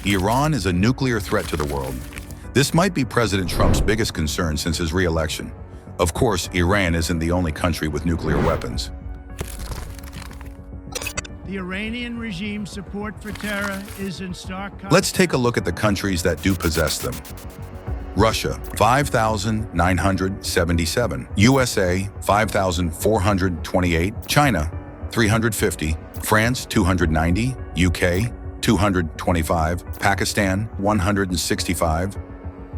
Iran is a nuclear threat to the world. This might be President Trump's biggest concern since his re-election. Of course, Iran isn't the only country with nuclear weapons. The Iranian regime's support for terror is in stark contrast. Let's take a look at the countries that do possess them. Russia, 5,977. USA, 5,428. China, 350. France, 290. UK, 225. Pakistan, 165.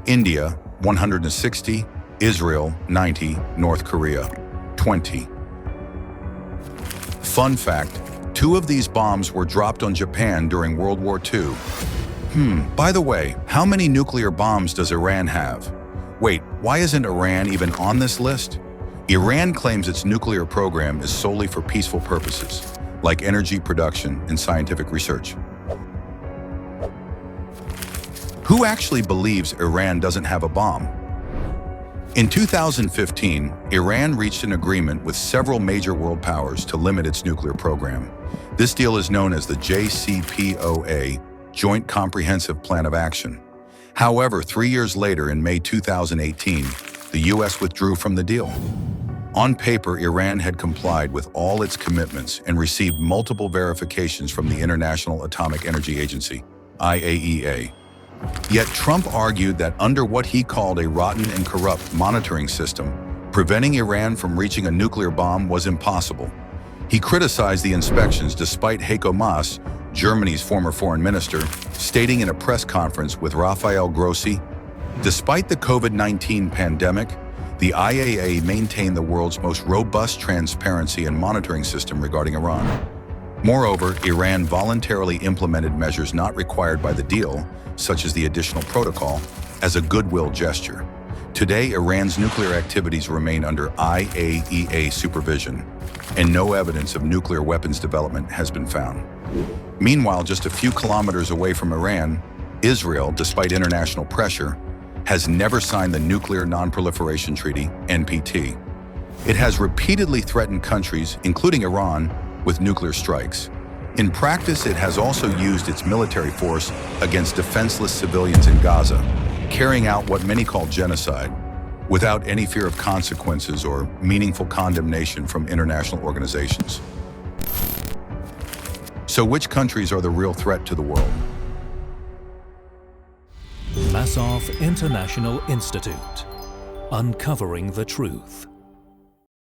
India, 160. Israel, 90. North Korea, 20. Fun fact, 2 of these bombs were dropped on Japan during World War II. By the way, how many nuclear bombs does Iran have? Wait, why isn't Iran even on this list? Iran claims its nuclear program is solely for peaceful purposes, like energy production and scientific research. Who actually believes Iran doesn't have a bomb? In 2015, Iran reached an agreement with several major world powers to limit its nuclear program. This deal is known as the JCPOA, Joint Comprehensive Plan of Action. However, 3 years later, in May 2018, the U.S. withdrew from the deal. On paper, Iran had complied with all its commitments and received multiple verifications from the International Atomic Energy Agency, IAEA. Yet Trump argued that under what he called a rotten and corrupt monitoring system, preventing Iran from reaching a nuclear bomb was impossible. He criticized the inspections despite Heiko Maas, Germany's former foreign minister, stating in a press conference with Rafael Grossi, "Despite the COVID-19 pandemic, the IAEA maintained the world's most robust transparency and monitoring system regarding Iran." Moreover, Iran voluntarily implemented measures not required by the deal, such as the additional protocol, as a goodwill gesture. Today, Iran's nuclear activities remain under IAEA supervision, and no evidence of nuclear weapons development has been found. Meanwhile, just a few kilometers away from Iran, Israel, despite international pressure, has never signed the Nuclear Non-Proliferation Treaty, NPT. It has repeatedly threatened countries, including Iran, with nuclear strikes. In practice, it has also used its military force against defenseless civilians in Gaza, carrying out what many call genocide, without any fear of consequences or meaningful condemnation from international organizations. So which countries are the real threat to the world? Masaf International Institute. Uncovering the truth.